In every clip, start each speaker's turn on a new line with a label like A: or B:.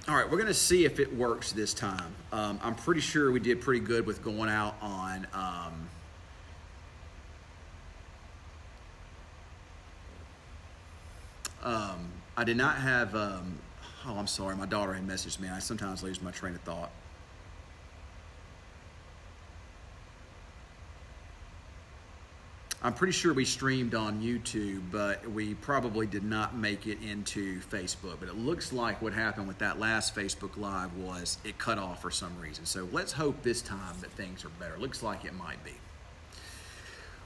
A: All right, we're going to see if it works this time. I'm pretty sure we did pretty good with going out on I did not have, oh, I'm sorry, my daughter had messaged me. I sometimes lose my train of thought. I'm pretty sure we streamed on YouTube, but we probably did not make it into Facebook. But it looks like what happened with that last Facebook Live was it cut off for some reason. So let's hope this time that things are better. Looks like it might be.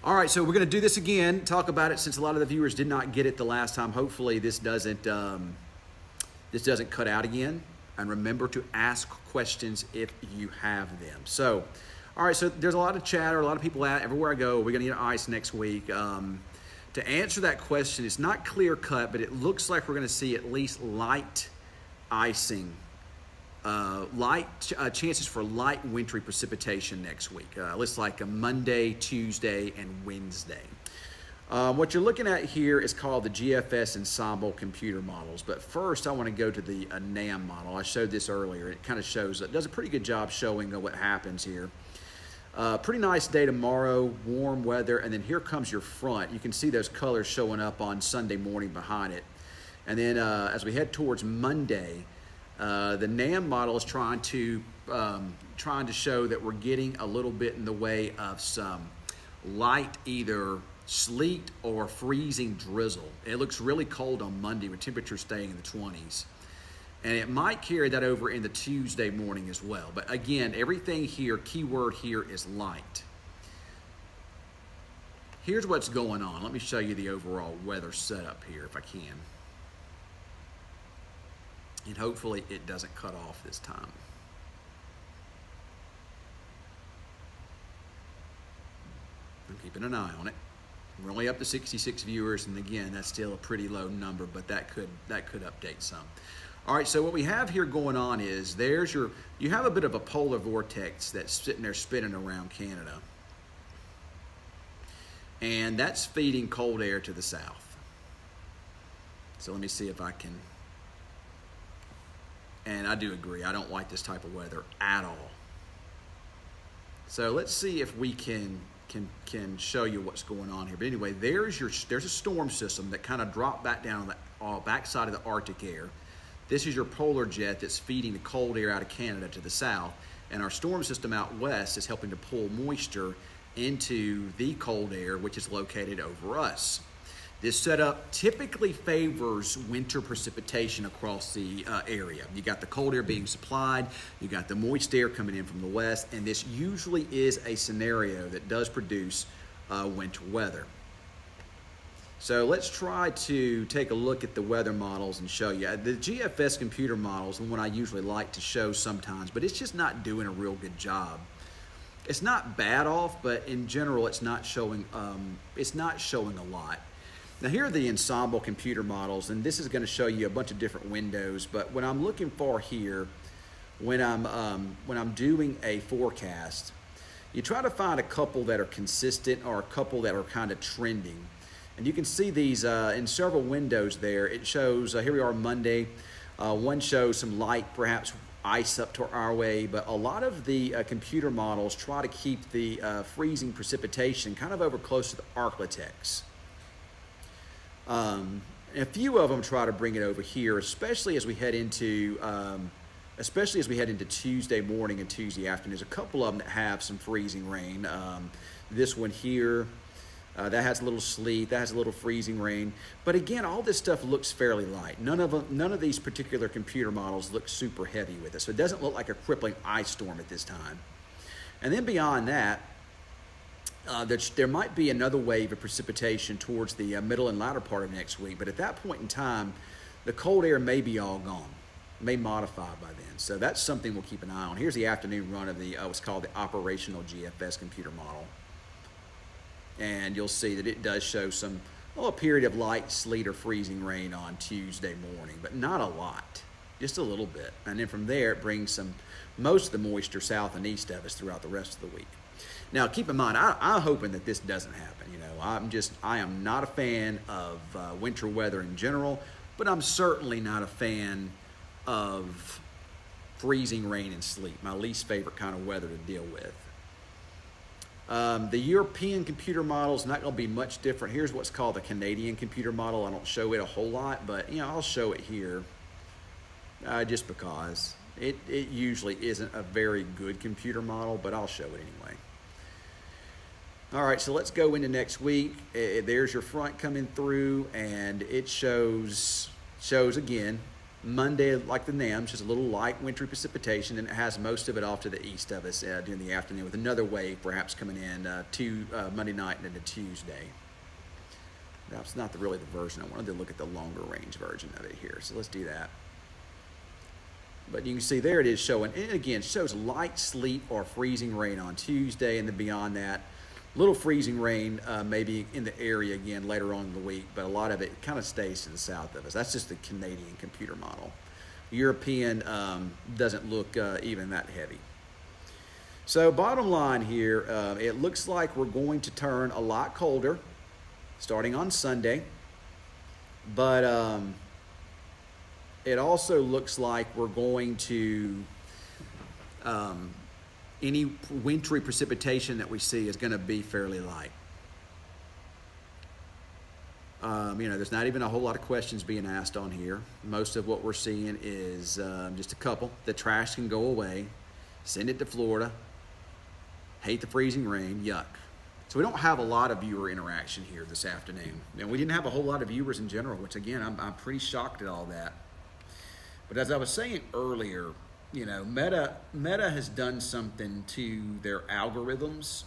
A: All right, so we're going to do this again, talk about it since a lot of the viewers did not get it the last time. Hopefully this doesn't cut out again. And remember to ask questions if you have them. So, all right, so there's a lot of chatter, a lot of people at everywhere I go. We're going to get ice next week. To answer that question, it's not clear cut, but it looks like we're going to see at least light icing, chances for light wintry precipitation next week. Looks like a Monday, Tuesday, and Wednesday. What you're looking at here is called the GFS Ensemble computer models. But first, I want to go to the NAM model. I showed this earlier. It kind of shows, it does a pretty good job showing what happens here. Pretty nice day tomorrow, warm weather, and then here comes your front. You can see those colors showing up on Sunday morning behind it. And then as we head towards Monday, the NAM model is trying to show that we're getting a little bit in the way of some light either sleet or freezing drizzle. It looks really cold on Monday with temperatures staying in the 20s. And it might carry that over into Tuesday morning as well. But again, everything here, keyword here is light. Here's what's going on. Let me show you the overall weather setup here if I can. And hopefully it doesn't cut off this time. I'm keeping an eye on it. We're only up to 66 viewers, and again, that's still a pretty low number, but that could update some. All right, so what we have here going on is you have a bit of a polar vortex that's sitting there spinning around Canada. And that's feeding cold air to the south. So let me see if I can, and I do agree, I don't like this type of weather at all. So let's see if we can show you what's going on here. But anyway, there's a storm system that kind of dropped back down on the backside of the Arctic air. This is your polar jet that's feeding the cold air out of Canada to the south, and our storm system out west is helping to pull moisture into the cold air, which is located over us. This setup typically favors winter precipitation across the area. You got the cold air being supplied, you got the moist air coming in from the west, and this usually is a scenario that does produce winter weather. So let's try to take a look at the weather models and show you. The GFS computer model is the one I usually like to show sometimes, but it's just not doing a real good job. It's not bad off, but in general, it's not showing a lot. Now here are the ensemble computer models, and this is going to show you a bunch of different windows. But what I'm looking for here, when I'm doing a forecast, you try to find a couple that are consistent or a couple that are kind of trending. And you can see these in several windows there. It shows, here we are Monday. One shows some light, perhaps ice up to our way, but a lot of the computer models try to keep the freezing precipitation kind of over close to the Arclitex. And a few of them try to bring it over here, especially as we head into Tuesday morning and Tuesday afternoon. There's a couple of them that have some freezing rain. This one here, that has a little sleet, that has a little freezing rain. But again, all this stuff looks fairly light. None of these particular computer models look super heavy with it. So it doesn't look like a crippling ice storm at this time. And then beyond that, there might be another wave of precipitation towards the middle and latter part of next week. But at that point in time, the cold air may be all gone, may modify by then. So that's something we'll keep an eye on. Here's the afternoon run of the what's called the operational GFS computer model. And you'll see that it does show a period of light sleet or freezing rain on Tuesday morning, but not a lot, just a little bit. And then from there, it brings most of the moisture south and east of us throughout the rest of the week. Now, keep in mind, I'm hoping that this doesn't happen. You know, I am not a fan of winter weather in general, but I'm certainly not a fan of freezing rain and sleet, my least favorite kind of weather to deal with. The European computer model is not going to be much different. Here's what's called the Canadian computer model. I don't show it a whole lot, but I'll show it here just because. It usually isn't a very good computer model, but I'll show it anyway. All right, so let's go into next week. There's your front coming through, and it shows again, Monday, like the NAMs, just a little light wintry precipitation, and it has most of it off to the east of us during the afternoon, with another wave perhaps coming in Monday night and into Tuesday. That's not really the version. I wanted to look at the longer range version of it here, so let's do that. But you can see there it is showing, and again, shows light sleet or freezing rain on Tuesday, and then beyond that, little freezing rain maybe in the area again later on in the week, but a lot of it kind of stays to the south of us. That's just the Canadian computer model. European doesn't look even that heavy. So bottom line here, it looks like we're going to turn a lot colder starting on Sunday, but it also looks like we're going to any wintry precipitation that we see is going to be fairly light. There's not even a whole lot of questions being asked on here. Most of what we're seeing is just a couple. The trash can go away. Send it to Florida. Hate the freezing rain. Yuck. So we don't have a lot of viewer interaction here this afternoon. And we didn't have a whole lot of viewers in general, which again, I'm pretty shocked at all that. But as I was saying earlier, Meta has done something to their algorithms,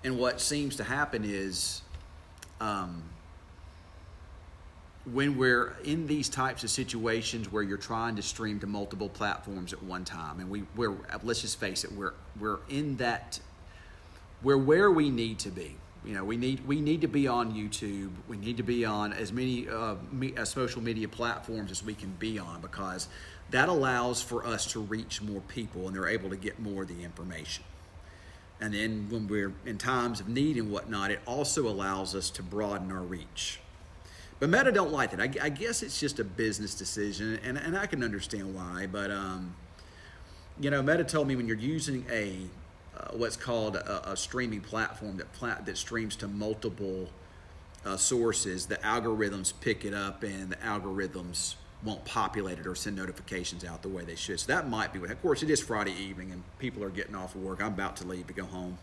A: and what seems to happen is when we're in these types of situations where you're trying to stream to multiple platforms at one time, and we're let's just face it, we're in that, we're where we need to be. We need to be on YouTube. We need to be on as many social media platforms as we can be on, because that allows for us to reach more people, and they're able to get more of the information. And then when we're in times of need and whatnot, it also allows us to broaden our reach. But Meta don't like it. I guess it's just a business decision, and I can understand why. But Meta told me when you're using what's called a streaming platform that streams to multiple sources, the algorithms pick it up, and the algorithms won't populate it or send notifications out the way they should. So that might be what. Of course, it is Friday evening, and people are getting off of work. I'm about to leave to go home.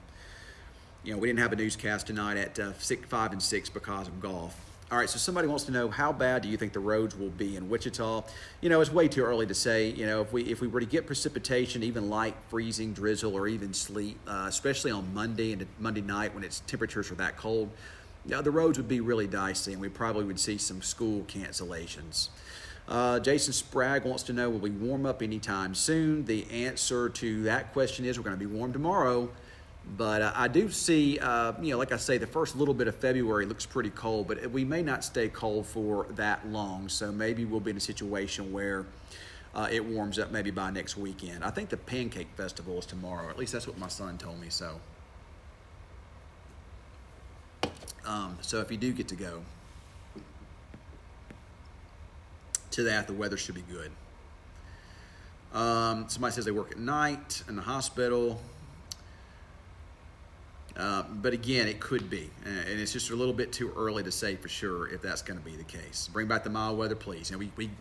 A: We didn't have a newscast tonight at 5 and 6 because of golf. All right, so somebody wants to know, how bad do you think the roads will be in Wichita? It's way too early to say. If we were to get precipitation, even light freezing drizzle or even sleet, especially on Monday and Monday night when temperatures are that cold, the roads would be really dicey, and we probably would see some school cancellations. Jason Sprague wants to know, will we warm up anytime soon? The answer to that question is we're going to be warm tomorrow. But I do see, like I say, the first little bit of February looks pretty cold, but we may not stay cold for that long. So maybe we'll be in a situation where it warms up maybe by next weekend. I think the Pancake Festival is tomorrow. At least that's what my son told me. So if you do get to go to that, the weather should be good. Somebody says they work at night in the hospital. But again, it could be, and it's just a little bit too early to say for sure if that's going to be the case. Bring back the mild weather, please.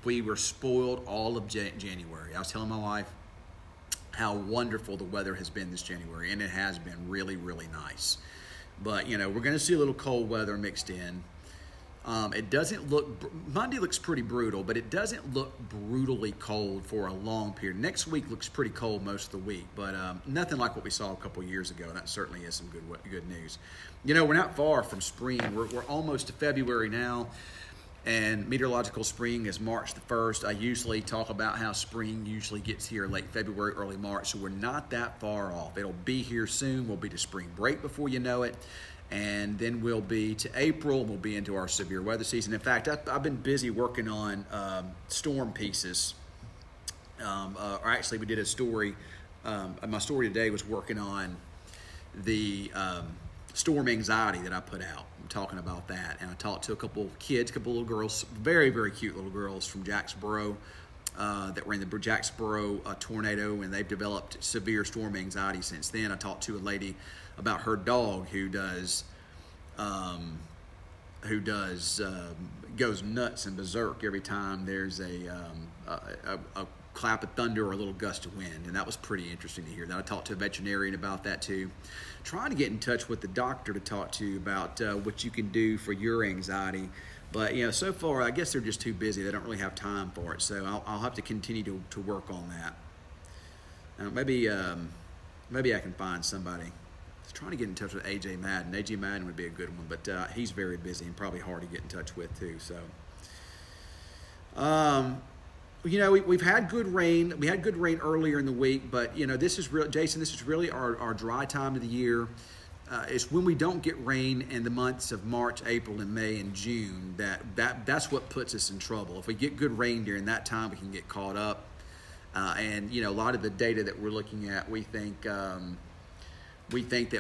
A: We were spoiled all of January. I was telling my wife how wonderful the weather has been this January, and it has been really, really nice. But, we're going to see a little cold weather mixed in. It doesn't look, Monday looks pretty brutal, but it doesn't look brutally cold for a long period. Next week looks pretty cold most of the week, but nothing like what we saw a couple years ago. That certainly is some good news. We're not far from spring. We're almost to February now, and meteorological spring is March the 1st. I usually talk about how spring usually gets here late February, early March, so we're not that far off. It'll be here soon. We'll be to spring break before you know it. And then we'll be to April, and we'll be into our severe weather season. In fact, I've been busy working on storm pieces. Or actually, we did a story. My story today was working on the storm anxiety that I put out. I'm talking about that. And I talked to a couple of kids, a couple of little girls, very, very cute little girls from Jacksboro, that were in the Jacksboro tornado, and they've developed severe storm anxiety since then. I talked to a lady about her dog who goes nuts and berserk every time there's a clap of thunder or a little gust of wind, and that was pretty interesting to hear. Then I talked to a veterinarian about that too, trying to get in touch with the doctor to talk to about what you can do for your anxiety. But so far I guess they're just too busy. They don't really have time for it, so I'll have to continue to work on that. Maybe I can find somebody. I was trying to get in touch with AJ Madden. AJ Madden would be a good one, but he's very busy and probably hard to get in touch with too. So we've had good rain. We had good rain earlier in the week, but this is real, Jason. This is really our dry time of the year. It's when we don't get rain in the months of March, April, and May and June that's what puts us in trouble. If we get good rain during that time, we can get caught up. And a lot of the data that we're looking at, we think that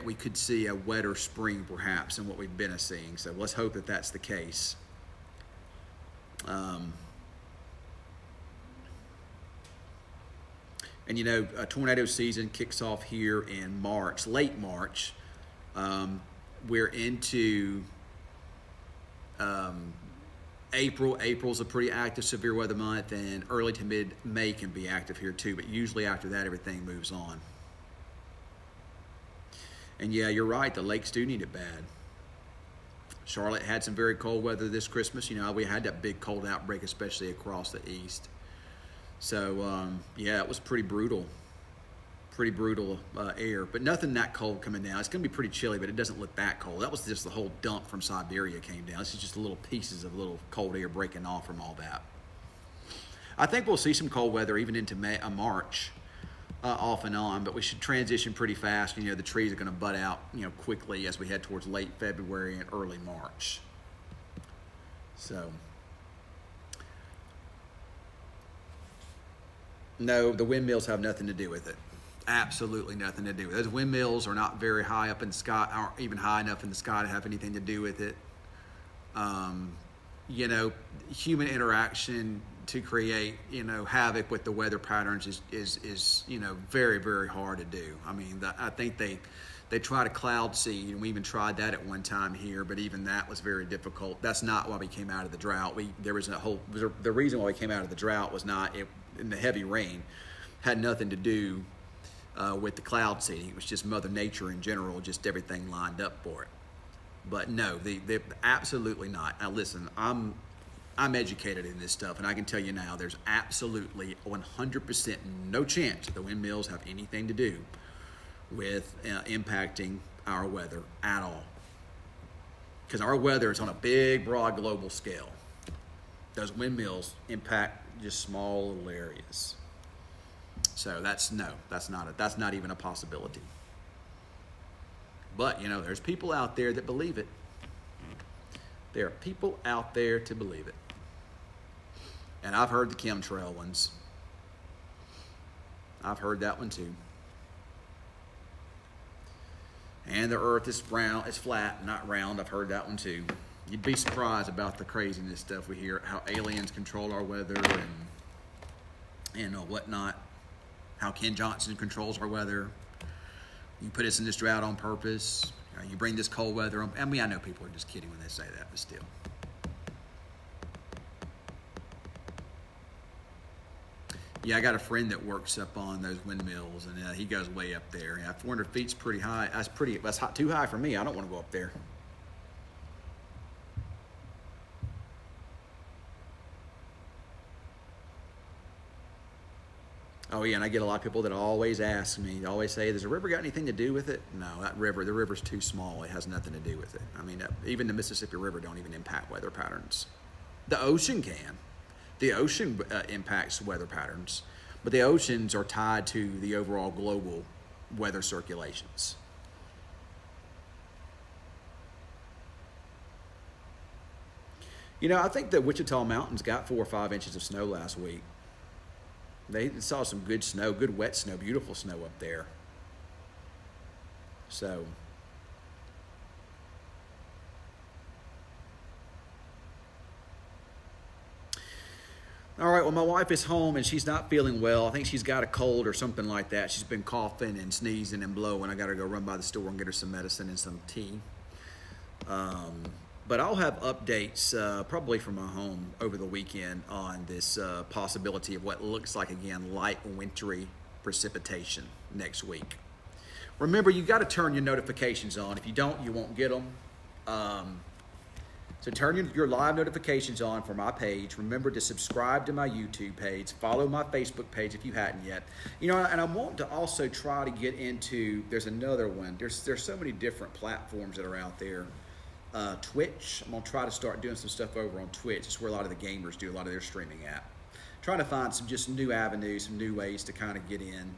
A: we could see a wetter spring perhaps than what we've been seeing. So let's hope that that's the case. A tornado season kicks off here in March, late March. We're into April. April's a pretty active severe weather month, and early to mid-May can be active here too, but usually after that everything moves on. And yeah, you're right, the lakes do need it bad. Charlotte had some very cold weather this Christmas. We had that big cold outbreak, especially across the east. So it was pretty brutal air, but nothing that cold coming down. It's going to be pretty chilly, but it doesn't look that cold. That was just the whole dump from Siberia came down. This is just little pieces of little cold air breaking off from all that. I think we'll see some cold weather even into March, off and on, but we should transition pretty fast. The trees are going to bud out, quickly as we head towards late February and early March. So, no, the windmills have nothing to do with it. Absolutely nothing to do with it. Those windmills are not very high up in the sky, aren't even high enough in the sky to have anything to do with it. Human interaction to create, havoc with the weather patterns is very, very hard to do. I mean, I think they try to cloud seed, and we even tried that at one time here, but even that was very difficult. That's not why we came out of the drought. The reason why we came out of the drought was not in the heavy rain, had nothing to do with the cloud seeding. It was just Mother Nature in general, just everything lined up for it. But no, they absolutely not. Now listen, I'm educated in this stuff, and I can tell you now, there's absolutely 100% no chance the windmills have anything to do with impacting our weather at all. Because our weather is on a big, broad, global scale. Those windmills impact just small little areas. So that's not even a possibility. But there's people out there that believe it. There are people out there to believe it. And I've heard the chemtrail ones. I've heard that one too. And the earth is round, it's flat, not round. I've heard that one too. You'd be surprised about the craziness stuff we hear, how aliens control our weather and whatnot. How Ken Johnson controls our weather. You put us in this drought on purpose. You bring this cold weather on. I mean, I know people are just kidding when they say that, but still. Yeah, I got a friend that works up on those windmills, and he goes way up there. 400 feet's pretty high. That's too high for me. I don't want to go up there. Oh yeah, and I get a lot of people that always ask me, always say, "Does the river got anything to do with it?" No, the river's too small. It has nothing to do with it. I mean, even the Mississippi River don't even impact weather patterns. The ocean can. The ocean impacts weather patterns, but the oceans are tied to the overall global weather circulations. I think the Wichita Mountains got 4 or 5 inches of snow last week. They saw some good snow, good wet snow, beautiful snow up there. So, All right, well, my wife is home and she's not feeling well. I think she's got a cold or something like that. She's been coughing and sneezing and blowing. I got to go run by the store and get her some medicine and some tea. But I'll have updates probably from my home over the weekend on this possibility of what looks like, again, light wintry precipitation next week. Remember, you got to turn your notifications on. If you don't, you won't get them. So turn your live notifications on for my page. Remember to subscribe to my YouTube page. Follow my Facebook page if you hadn't yet. You know, and I want to also try to get into, there's another one. There's so many different platforms that are out there. Twitch, I'm going to try to start doing some stuff over on Twitch. It's where a lot of the gamers do a lot of their streaming at. Trying to find some just new avenues, some new ways to kind of get in.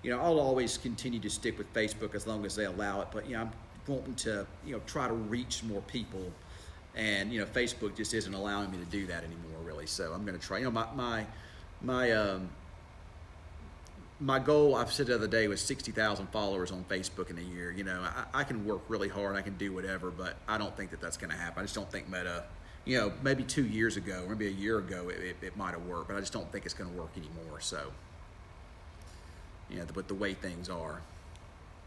A: You know, I'll always continue to stick with Facebook as long as they allow it. But, you know, I'm wanting to, you know, try to reach more people. And, you know, Facebook just isn't allowing me to do that anymore, really. So I'm going to try. You know, my goal, I've said the other day, was 60,000 followers on Facebook in a year. You know, I can work really hard. I can do whatever, but I don't think that that's going to happen. I just don't think Meta, you know, maybe 2 years ago, maybe a year ago, it might have worked, but I just don't think it's going to work anymore. So, you know, but the way things are,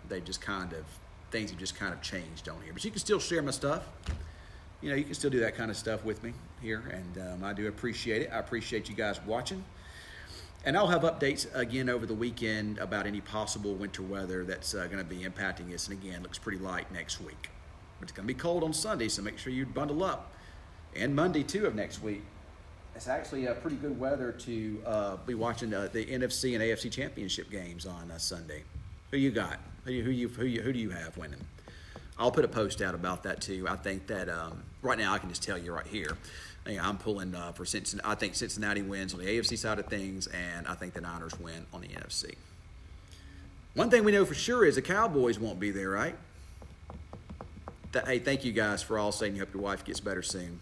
A: things have just kind of changed on here. But you can still share my stuff. You know, you can still do that kind of stuff with me here, and I do appreciate it. I appreciate you guys watching. And I'll have updates again over the weekend about any possible winter weather that's going to be impacting us. And again, looks pretty light next week. But it's going to be cold on Sunday, so make sure you bundle up. And Monday, too, of next week. It's actually a pretty good weather to be watching the NFC and AFC championship games on Sunday. Who you got? Who do you have winning? I'll put a post out about that too. I think that right now I can just tell you right here, I'm pulling for Cincinnati. I think Cincinnati wins on the AFC side of things, and I think the Niners win on the NFC. One thing we know for sure is the Cowboys won't be there, right? Hey, thank you guys for all saying you hope your wife gets better soon.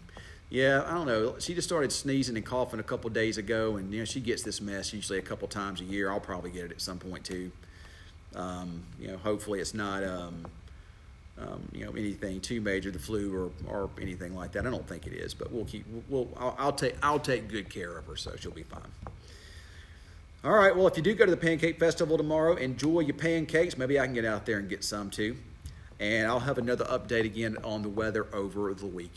A: Yeah, I don't know. She just started sneezing and coughing a couple days ago, and you know she gets this mess usually a couple times a year. I'll probably get it at some point too. You know, hopefully it's not. You know, anything too major, the flu or anything like that. I don't think it is, but I'll take good care of her, so she'll be fine. All right, well, if you do go to the Pancake Festival tomorrow, enjoy your pancakes. Maybe I can get out there and get some too. And I'll have another update again on the weather over the weekend.